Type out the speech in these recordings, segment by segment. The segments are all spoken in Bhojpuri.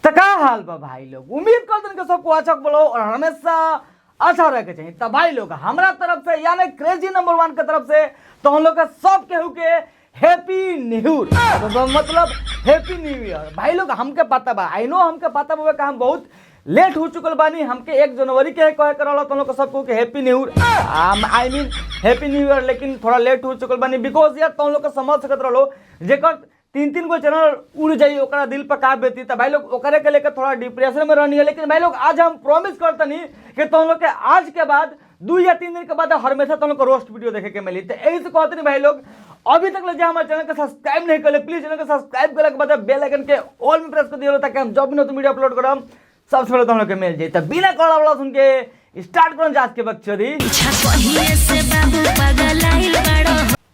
तो का हाल बा भाई लोग, उम्मीद करते हैं कि सबको अच्छा बोलो और हमेशा अच्छा रह के चाहिए। तो भाई लोग हमारा तरफ से यानी क्रेजी नंबर 1 की तरफ से तो हम लोग का सब केहू के हैप्पी न्यू ईयर, तो मतलब हैप्पी न्यू ईयर। भाई लोग हमके पता बा, आई नो हमके पता बा कि हम बहुत लेट हो चुकल बानी, हमके 1 जनवरी के कहे करल तो हम लोग सबको के happy new year I mean happy new year, लेकिन थोड़ा लेट हो चुकल बानी बिकॉज यार तुम लोग का समझ सकत रहो जेकर 3 गो चैनल उड़ जाई ओकरा दिल पर का बेती। तो भाई लोग ओकरे के लेकर थोड़ा डिप्रेशन में रहनी है, लेकिन भाई लोग आज हम प्रॉमिस करतनी कि तुम लोग के आज के बाद 2 या 3 दिन के बाद हमेशा तुम लोग को रोस्ट वीडियो देखे के मिली। तो यही से कहते नहीं भाई लोग अभी तक जो हमारे चैनल को सब्सक्राइब नहीं करे प्लीज चैनल को सब्सक्राइब करे के बाद बेल आइकन के ऑल में प्रेस कर दियो ताकि हम जब भी नया वीडियो अपलोड करम सबसे पहले तुम लोग के मिल जाए। तो बिना कड़ा वाला सुन के स्टार्ट करो आज के बकचोदी।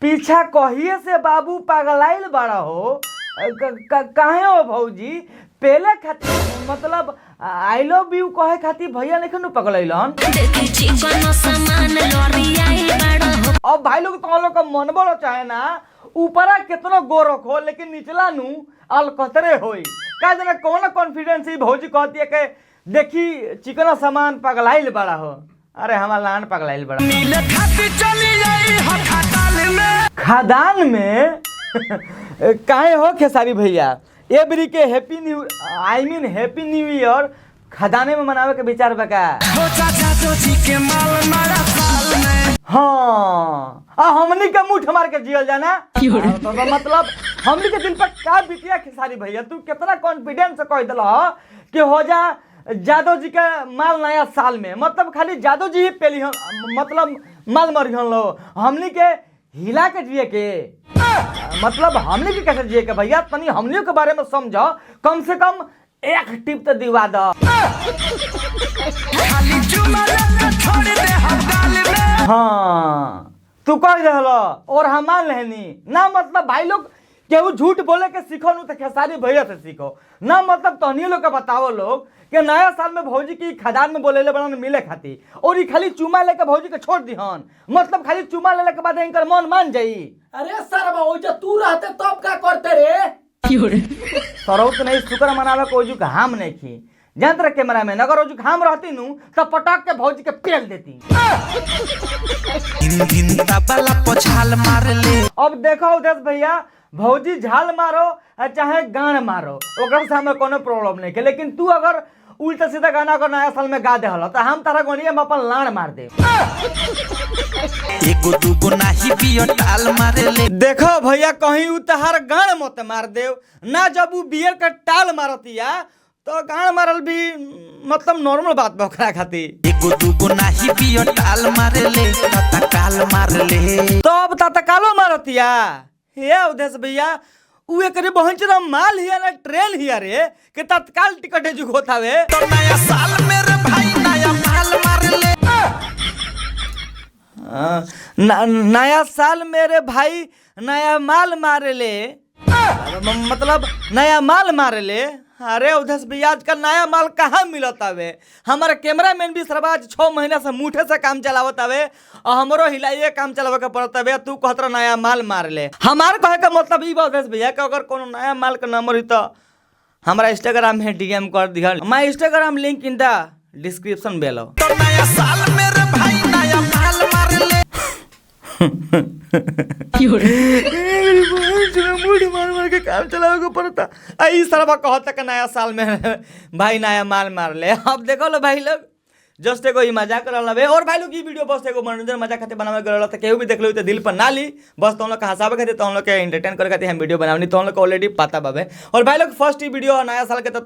पीछा कहिए से बाबू पागलाइल बड़ा हो काहे हो भौजी, पहले खातिर मतलब आई लव यू कहे खातिर भैया नहीं पगलैलन। अब भाई लोग तो लोग का मन बड़ो चाहे ना ऊपरा कितना गो रखो लेकिन निचला नु अलकतरे होई का जना कौन कॉन्फिडेंस ही भौजी कहती है कि देखी चिकना सामान पगलाइल बड़ा हो। अरे हमारा लान पगलाइल बड़ा खदान में काहे हो खेसारी भैया एवरी के happy new I mean happy new year खदाने में मनावे के विचार बका। हाँ हमनी के मुठ मार के जियल जाना तो मतलब हमनी के दिल पर का बीतिया खेसारी भैया, तू कितना कॉन्फिडेंस से कह दिला कि हो जा जादव जी का माल नया साल में, मतलब खाली जादव जी ही पेली मतलब माल मरियन लो हमनी के हिला के जिए के मतलब हमने भी कैसे जिए के भैया तनी हमनियों के बारे में समझो, कम से कम एक टिप तो दिवा दो। हाँ तू कह दहलो और हम मान लेनी ना, मतलब भाई लोग केहू झूठ बोले के सीखो नु तो खेसारी भैया से सीखो ना, मतलब तहनी लोग के बताओ लोग कि नया साल में भौजी की खदान में बोले ले बड़ा मिले खाती और ये खाली चुमा लेके भौजी के छोड़ दिहन, मतलब खाली चुमा लेले के बाद इनकर मन मान जाई। अरे सर बाबू जब तू रहते तब क्या करते रे सरौत नहीं शुक्र मनावे को ओजू हम नहीं खी जंत्र कैमरा में अगर ओजू हम रहती नु तो पटाक के भौजी के पेल देती। अब देखो उदेश भैया भौजी झाल मारो चाहे गान मारो ओकर से हमें कोनो प्रॉब्लम नहीं है, लेकिन तू अगर उल्टा सीधा गाना अगर नया साल में गा दे हलो तो हम तारा गोनिया में अपन लान मार दे। एगो दूगो नाही पियो टाल मारे ले देखो भैया कहीं उ तहार गान मत मार देव ना, जब उ बियर का टाल मारतिया तो गान मारल भी मतलब नॉर्मल बात बा ओकरा खातिर। एगो दूगो नाही पियो टाल मारे ले तत्काल मार ले तो अब तत्कालो मारतिया हे उदेश भैया उ एकरे बहनचरा माल हिया ना ट्रेन हिया रे कि तत्काल टिकट जो होतावे। तो नया साल मेरे भाई नया माल मार ले नया साल मेरे भाई नया माल मारे ले मतलब नया माल मारे ले। अरे उधर भैया आजकल नया माल कहाँ मिलता है, हमारा कैमरा मैन भी सरबाज 6 महीना से मुठे से काम चलावत हवे और हमरो हिलाइए काम चलावे के पड़ता है। तू कहत नया माल मार ले, हमारे कहे का मतलब ई बात भैया कि अगर कोनो नया माल का नंबर हुई तो हमारा इंस्टाग्राम में डीएम कर दिया, my Instagram link in the description below. तो नया साल मेरे भाई नया माल मार ले मार के काम चलावे को पड़ता आई सरबा कहता कि नया साल में भाई नया माल मार ले। अब देखो लो भाई लोग जस्ट एगो मजाक कर रहा है और भाई लोग ये वीडियो बस एगो मनोरंजन मजाक खातिर बनावे कर रहा था, केहू भी देख लो तो दिल पर ना ली, बस तुम लोग का हंसावे खातिर तुम लोग के एंटरटेन करे खातिर हम वीडियो बनावनी तुम लोग को ऑलरेडी पता बाबे। और भाई लोग फर्स्ट ही वीडियो नया साल के तो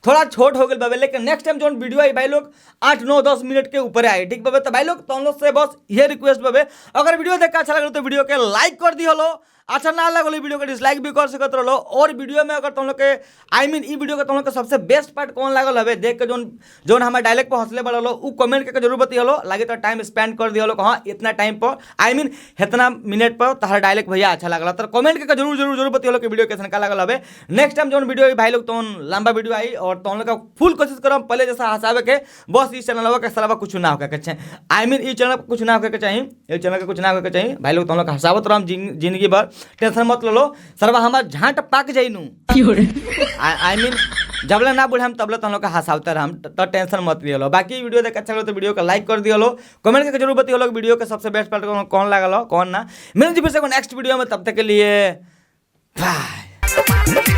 थोड़ा छोट हो गए बाबे, लेकिन नेक्स्ट टाइम जो वीडियो आई भाई लोग 8, 9, 10 मिनट के ऊपर आए ठीक बाबे। तो भाई लोग तुम लोग से बस ये रिक्वेस्ट बाबे अगर वीडियो देख अच्छा लगे तो वीडियो के लाइक कर दी हलो, अच्छा ना लगल वीडियो के डिसलाइक भी कर सकते रहो। और वीडियो में अगर तुम लोग के आई मीन ई वीडियो के तुम लोग के सबसे बेस्ट पार्ट कौन लागल हवे देख के जोन हमारे डायलॉग पर हंसले बड़ा उ कमेंट करके जरूर बती हलो, लगे तो टाइम स्पेंड कर दिया हाँ इतना टाइम पर आई मीन इतना मिनट पर तहर डायलॉग भैया अच्छा लगल तो कमेंट करके जरूर बती हलो कि वीडियो कैसे का लगल हवे। नेक्स्ट टाइम जो वीडियो भाई लोग तो लंबा वीडियो आई और तुम लोग का फुल कोशिश करो पहले जैसा हंसावे के, बस इस चैनल के सलावा कुछ ना होकर के आई मीन इस चैनल कुछ ना होकर चाहिए, इस चैनल के कुछ ना होकर चाहिए भाई लोग तुम लोग हंसावत रहो जिंदगी भर, टेंशन मत लो सरवा हमार झांट पाक जाइनू आई मीन जबले ना बुढ़े हम तबले तो हम लोग का हंसावते हम तो टेंशन मत लियो। बाकी वीडियो देख अच्छा लगे तो वीडियो को लाइक कर दियो, कमेंट करके जरूर बताइए वीडियो के सबसे बेस्ट पार्ट कौन लगा कौन ना। मिलेंगे फिर से नेक्स्ट वीडियो में, तब तक के लिए बाय।